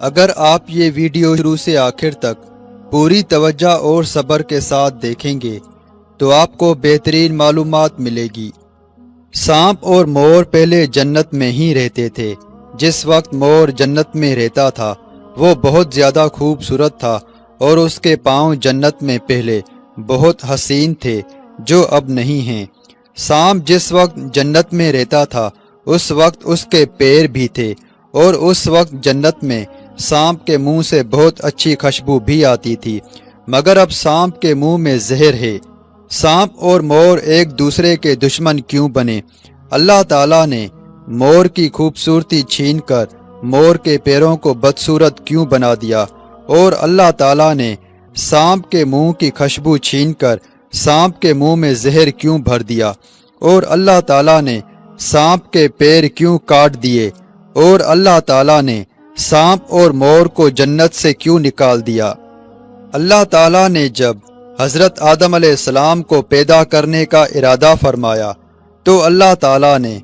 اگر آپ یہ ویڈیو شروع سے آخر تک پوری توجہ اور صبر کے ساتھ دیکھیں گے تو آپ کو بہترین معلومات ملے گی۔ سانپ اور مور پہلے جنت میں ہی رہتے تھے۔ جس وقت مور جنت میں رہتا تھا وہ بہت زیادہ خوبصورت تھا اور اس کے پاؤں جنت میں پہلے بہت حسین تھے جو اب نہیں ہیں۔ سانپ جس وقت جنت میں رہتا تھا اس وقت اس کے پیر بھی تھے اور اس وقت جنت میں سانپ کے منہ سے بہت اچھی خوشبو بھی آتی تھی، مگر اب سانپ کے منہ میں زہر ہے۔ سانپ اور مور ایک دوسرے کے دشمن کیوں بنے؟ اللہ تعالیٰ نے مور کی خوبصورتی چھین کر مور کے پیروں کو بدصورت کیوں بنا دیا، اور اللہ تعالیٰ نے سانپ کے منہ کی خوشبو چھین کر سانپ کے منہ میں زہر کیوں بھر دیا، اور اللہ تعالیٰ نے سانپ کے پیر کیوں کاٹ دیے، اور اللہ تعالیٰ نے سانپ اور مور کو جنت سے کیوں نکال دیا؟ اللہ تعالیٰ نے جب حضرت آدم علیہ السلام کو پیدا کرنے کا ارادہ فرمایا تو اللہ تعالیٰ نے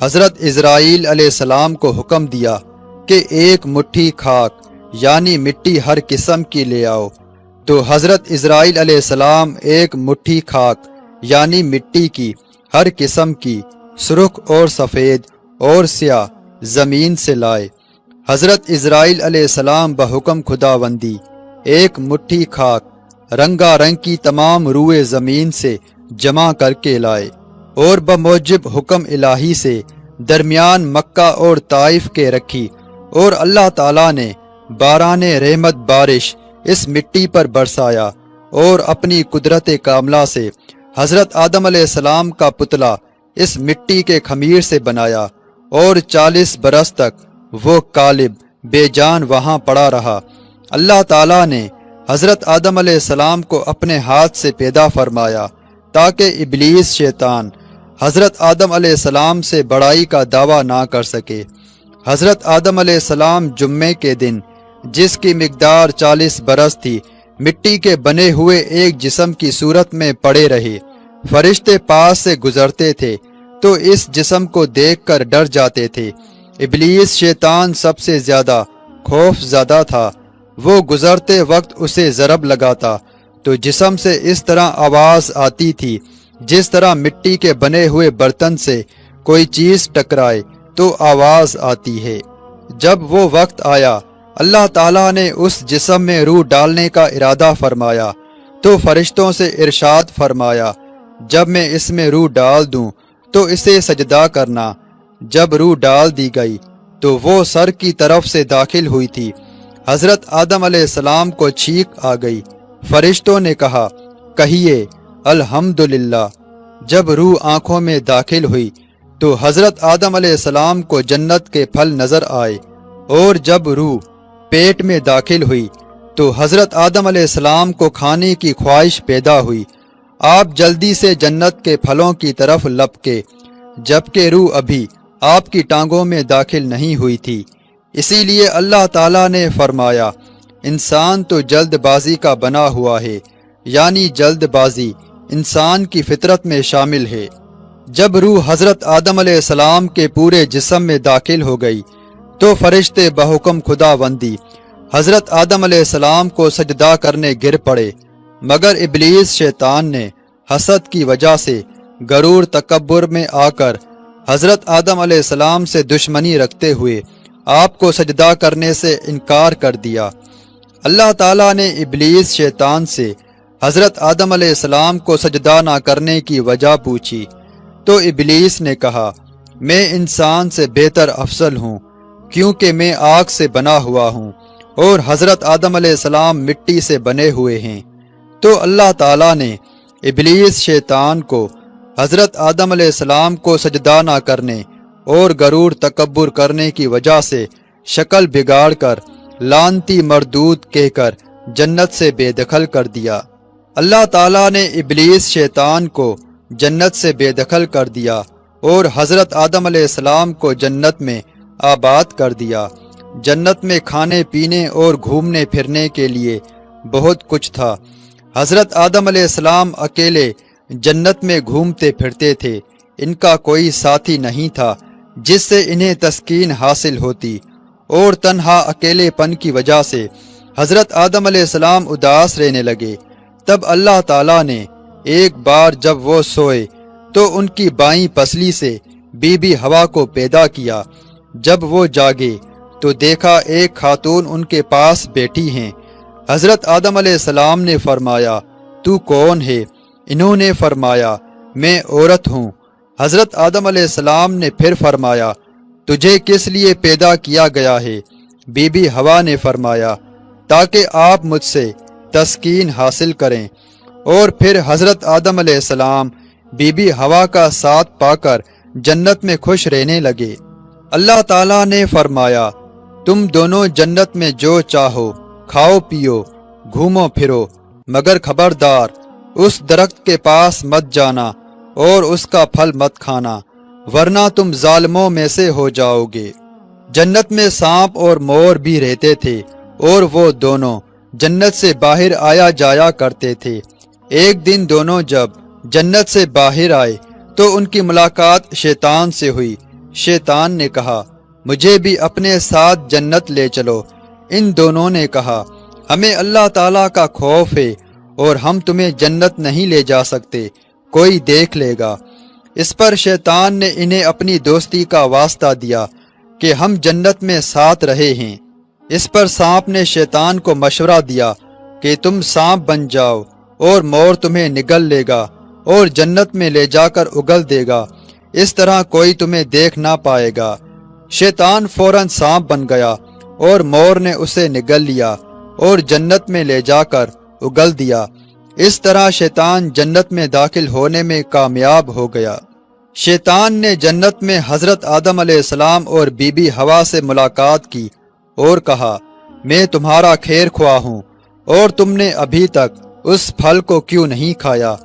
حضرت اسرائیل علیہ السلام کو حکم دیا کہ ایک مٹھی خاک یعنی مٹی ہر قسم کی لے آؤ، تو حضرت اسرائیل علیہ السلام ایک مٹھی خاک یعنی مٹی کی ہر قسم کی سرخ اور سفید اور سیاہ زمین سے لائے۔ حضرت اسرائیل علیہ السلام بحکم خداوندی ایک مٹھی خاک رنگا رنگ کی تمام روئے زمین سے جمع کر کے لائے، اور بموجب حکم الہی سے درمیان مکہ اور طائف کے رکھی، اور اللہ تعالیٰ نے باران رحمت بارش اس مٹی پر برسایا، اور اپنی قدرت کاملہ سے حضرت آدم علیہ السلام کا پتلا اس مٹی کے خمیر سے بنایا، اور 40 برس تک وہ قالب بے جان وہاں پڑا رہا۔ اللہ تعالیٰ نے حضرت آدم علیہ السلام کو اپنے ہاتھ سے پیدا فرمایا تاکہ ابلیس شیطان حضرت آدم علیہ السلام سے بڑائی کا دعویٰ نہ کر سکے۔ حضرت آدم علیہ السلام جمعے کے دن جس کی مقدار 40 برس تھی مٹی کے بنے ہوئے ایک جسم کی صورت میں پڑے رہے۔ فرشتے پاس سے گزرتے تھے تو اس جسم کو دیکھ کر ڈر جاتے تھے۔ ابلیس شیطان سب سے زیادہ خوف زدہ تھا، وہ گزرتے وقت اسے ضرب لگاتا تو جسم سے اس طرح آواز آتی تھی جس طرح مٹی کے بنے ہوئے برتن سے کوئی چیز ٹکرائے تو آواز آتی ہے۔ جب وہ وقت آیا اللہ تعالیٰ نے اس جسم میں روح ڈالنے کا ارادہ فرمایا تو فرشتوں سے ارشاد فرمایا جب میں اس میں روح ڈال دوں تو اسے سجدہ کرنا۔ جب روح ڈال دی گئی تو وہ سر کی طرف سے داخل ہوئی تھی۔ حضرت آدم علیہ السلام کو چھینک آ گئی۔ فرشتوں نے کہا کہیے الحمدللہ۔ جب روح آنکھوں میں داخل ہوئی تو حضرت آدم علیہ السلام کو جنت کے پھل نظر آئے، اور جب روح پیٹ میں داخل ہوئی تو حضرت آدم علیہ السلام کو کھانے کی خواہش پیدا ہوئی۔ آپ جلدی سے جنت کے پھلوں کی طرف لپکے جبکہ روح ابھی آپ کی ٹانگوں میں داخل نہیں ہوئی تھی۔ اسی لیے اللہ تعالیٰ نے فرمایا انسان تو جلد بازی کا بنا ہوا ہے، یعنی جلد بازی انسان کی فطرت میں شامل ہے۔ جب روح حضرت آدم علیہ السلام کے پورے جسم میں داخل ہو گئی تو فرشتے بحکم خداوندی حضرت آدم علیہ السلام کو سجدہ کرنے گر پڑے، مگر ابلیس شیطان نے حسد کی وجہ سے غرور تکبر میں آ کر حضرت آدم علیہ السلام سے دشمنی رکھتے ہوئے آپ کو سجدہ کرنے سے انکار کر دیا۔ اللہ تعالیٰ نے ابلیس شیطان سے حضرت آدم علیہ السلام کو سجدہ نہ کرنے کی وجہ پوچھی تو ابلیس نے کہا میں انسان سے بہتر افضل ہوں کیونکہ میں آگ سے بنا ہوا ہوں اور حضرت آدم علیہ السلام مٹی سے بنے ہوئے ہیں۔ تو اللہ تعالیٰ نے ابلیس شیطان کو حضرت آدم علیہ السلام کو سجدہ نہ کرنے اور غرور تکبر کرنے کی وجہ سے شکل بگاڑ کر لعنتی مردود کہہ کر جنت سے بے دخل کر دیا۔ اللہ تعالیٰ نے ابلیس شیطان کو جنت سے بے دخل کر دیا اور حضرت آدم علیہ السلام کو جنت میں آباد کر دیا۔ جنت میں کھانے پینے اور گھومنے پھرنے کے لیے بہت کچھ تھا۔ حضرت آدم علیہ السلام اکیلے جنت میں گھومتے پھرتے تھے، ان کا کوئی ساتھی نہیں تھا جس سے انہیں تسکین حاصل ہوتی، اور تنہا اکیلے پن کی وجہ سے حضرت آدم علیہ السلام اداس رہنے لگے۔ تب اللہ تعالیٰ نے ایک بار جب وہ سوئے تو ان کی بائیں پسلی سے بی بی ہوا کو پیدا کیا۔ جب وہ جاگے تو دیکھا ایک خاتون ان کے پاس بیٹھی ہیں۔ حضرت آدم علیہ السلام نے فرمایا، تو کون ہے؟ انہوں نے فرمایا، میں عورت ہوں۔ حضرت آدم علیہ السلام نے پھر فرمایا، تجھے کس لیے پیدا کیا گیا ہے؟ بی بی ہوا نے فرمایا، تاکہ آپ مجھ سے تسکین حاصل کریں۔ اور پھر حضرت آدم علیہ السلام بی بی ہوا کا ساتھ پا کر جنت میں خوش رہنے لگے۔ اللہ تعالیٰ نے فرمایا، تم دونوں جنت میں جو چاہو کھاؤ پیو، گھومو پھرو، مگر خبردار اس درخت کے پاس مت جانا اور اس کا پھل مت کھانا، ورنہ تم ظالموں میں سے ہو جاؤ گے۔ جنت میں سانپ اور مور بھی رہتے تھے اور وہ دونوں جنت سے باہر آیا جایا کرتے تھے۔ ایک دن دونوں جب جنت سے باہر آئے تو ان کی ملاقات شیطان سے ہوئی۔ شیطان نے کہا، مجھے بھی اپنے ساتھ جنت لے چلو۔ ان دونوں نے کہا، ہمیں اللہ تعالیٰ کا خوف ہے اور ہم تمہیں جنت نہیں لے جا سکتے، کوئی دیکھ لے گا۔ اس پر شیطان نے انہیں اپنی دوستی کا واسطہ دیا کہ ہم جنت میں ساتھ رہے ہیں۔ اس پر سانپ نے شیطان کو مشورہ دیا کہ تم سانپ بن جاؤ اور مور تمہیں نگل لے گا اور جنت میں لے جا کر اگل دے گا، اس طرح کوئی تمہیں دیکھ نہ پائے گا۔ شیطان فوراً سانپ بن گیا اور مور نے اسے نگل لیا اور جنت میں لے جا کر اگل دیا۔ اس طرح شیطان جنت میں داخل ہونے میں کامیاب ہو گیا۔ شیطان نے جنت میں حضرت آدم علیہ السلام اور بی بی ہوا سے ملاقات کی اور کہا، میں تمہارا خیر خواہ ہوں اور تم نے ابھی تک اس پھل کو کیوں نہیں کھایا؟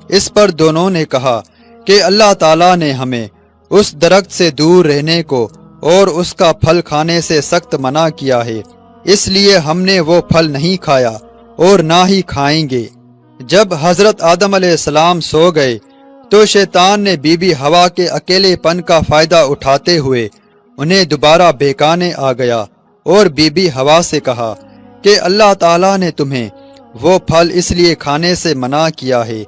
اس پر دونوں نے کہا کہ اللہ تعالیٰ نے ہمیں اس درخت سے دور رہنے کو اور اس کا پھل کھانے سے سخت منع کیا ہے، اس لیے ہم نے وہ پھل نہیں کھایا اور نہ ہی کھائیں گے۔ جب حضرت آدم علیہ السلام سو گئے تو شیطان نے بی بی ہوا کے اکیلے پن کا فائدہ اٹھاتے ہوئے انہیں دوبارہ بہکانے آ گیا اور بی بی ہوا سے کہا کہ اللہ تعالیٰ نے تمہیں وہ پھل اس لیے کھانے سے منع کیا ہے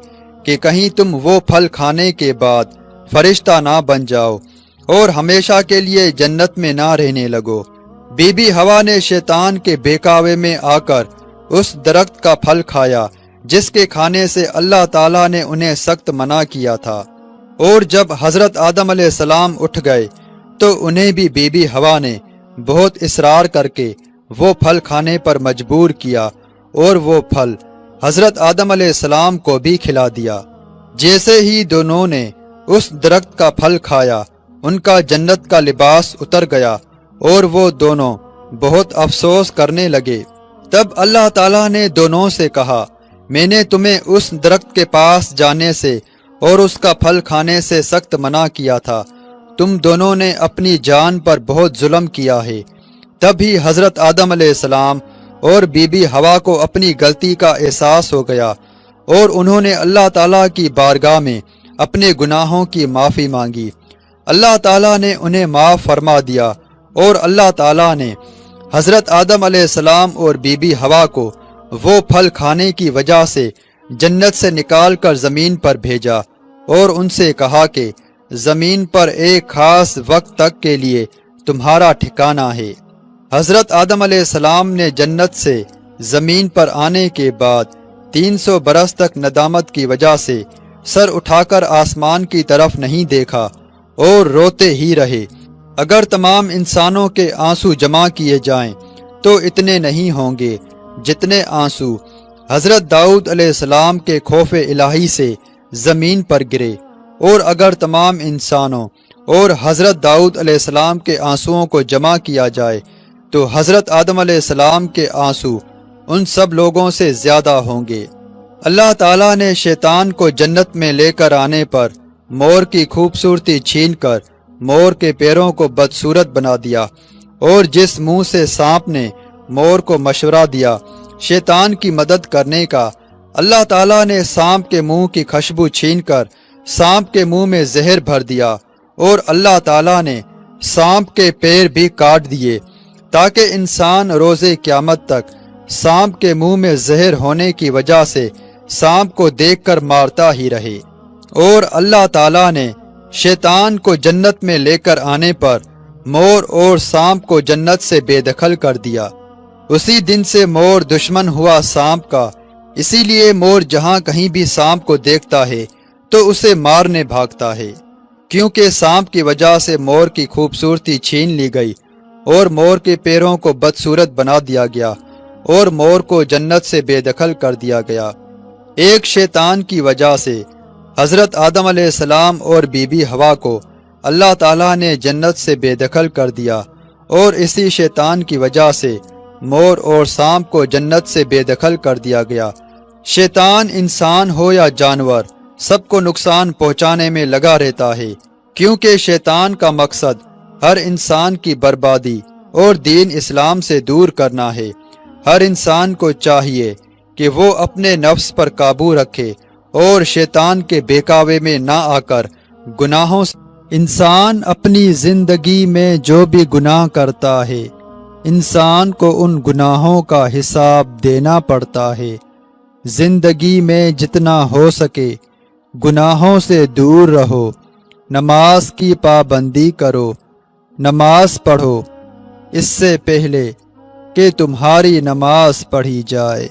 کہ کہیں تم وہ پھل کھانے کے بعد فرشتہ نہ بن جاؤ اور ہمیشہ کے لیے جنت میں نہ رہنے لگو۔ بی بی ہوا نے شیطان کے بہکاوے میں آ کر اس درخت کا پھل کھایا جس کے کھانے سے اللہ تعالیٰ نے انہیں سخت منع کیا تھا، اور جب حضرت آدم علیہ السلام اٹھ گئے تو انہیں بھی بی بی ہوا نے بہت اصرار کر کے وہ پھل کھانے پر مجبور کیا اور وہ پھل حضرت آدم علیہ السلام کو بھی کھلا دیا۔ جیسے ہی دونوں نے اس درخت کا پھل کھایا ان کا جنت کا لباس اتر گیا اور وہ دونوں بہت افسوس کرنے لگے۔ تب اللہ تعالیٰ نے دونوں سے کہا، میں نے تمہیں اس درخت کے پاس جانے سے اور اس کا پھل کھانے سے سخت منع کیا تھا، تم دونوں نے اپنی جان پر بہت ظلم کیا ہے۔ تب ہی حضرت آدم علیہ السلام اور بی بی ہوا کو اپنی غلطی کا احساس ہو گیا اور انہوں نے اللہ تعالیٰ کی بارگاہ میں اپنے گناہوں کی معافی مانگی۔ اللہ تعالیٰ نے انہیں معاف فرما دیا اور اللہ تعالیٰ نے حضرت آدم علیہ السلام اور بی بی ہوا کو وہ پھل کھانے کی وجہ سے جنت سے نکال کر زمین پر بھیجا اور ان سے کہا کہ زمین پر ایک خاص وقت تک کے لیے تمہارا ٹھکانہ ہے۔ حضرت آدم علیہ السلام نے جنت سے زمین پر آنے کے بعد 300 برس تک ندامت کی وجہ سے سر اٹھا کر آسمان کی طرف نہیں دیکھا اور روتے ہی رہے۔ اگر تمام انسانوں کے آنسو جمع کیے جائیں تو اتنے نہیں ہوں گے جتنے آنسو حضرت داؤد علیہ السلام کے خوف الہی سے زمین پر گرے، اور اگر تمام انسانوں اور حضرت داؤد علیہ السلام کے آنسوؤں کو جمع کیا جائے تو حضرت آدم علیہ السلام کے آنسو ان سب لوگوں سے زیادہ ہوں گے۔ اللہ تعالیٰ نے شیطان کو جنت میں لے کر آنے پر مور کی خوبصورتی چھین کر مور کے پیروں کو بدصورت بنا دیا، اور جس منہ سے سانپ نے مور کو مشورہ دیا شیطان کی مدد کرنے کا، اللہ تعالیٰ نے سانپ کے منہ کی خوشبو چھین کر سانپ کے منہ میں زہر بھر دیا، اور اللہ تعالیٰ نے سانپ کے پیر بھی کاٹ دیے تاکہ انسان روز قیامت تک سانپ کے منہ میں زہر ہونے کی وجہ سے سانپ کو دیکھ کر مارتا ہی رہے۔ اور اللہ تعالیٰ نے شیطان کو جنت میں لے کر آنے پر مور اور سانپ کو جنت سے بے دخل کر دیا۔ اسی دن سے مور دشمن ہوا سانپ کا، اسی لیے مور جہاں کہیں بھی سانپ کو دیکھتا ہے تو اسے مارنے بھاگتا ہے، کیونکہ سانپ کی وجہ سے مور کی خوبصورتی چھین لی گئی اور مور کے پیروں کو بدصورت بنا دیا گیا اور مور کو جنت سے بے دخل کر دیا گیا۔ ایک شیطان کی وجہ سے حضرت آدم علیہ السلام اور بی بی حوا کو اللہ تعالیٰ نے جنت سے بے دخل کر دیا، اور اسی شیطان کی وجہ سے مور اور سانپ کو جنت سے بے دخل کر دیا گیا۔ شیطان انسان ہو یا جانور سب کو نقصان پہنچانے میں لگا رہتا ہے، کیونکہ شیطان کا مقصد ہر انسان کی بربادی اور دین اسلام سے دور کرنا ہے۔ ہر انسان کو چاہیے کہ وہ اپنے نفس پر قابو رکھے اور شیطان کے بہکاوے میں نہ آ کر گناہوں سے انسان اپنی زندگی میں جو بھی گناہ کرتا ہے انسان کو ان گناہوں کا حساب دینا پڑتا ہے۔ زندگی میں جتنا ہو سکے گناہوں سے دور رہو، نماز کی پابندی کرو، نماز پڑھو اس سے پہلے کہ تمہاری نماز پڑھی جائے۔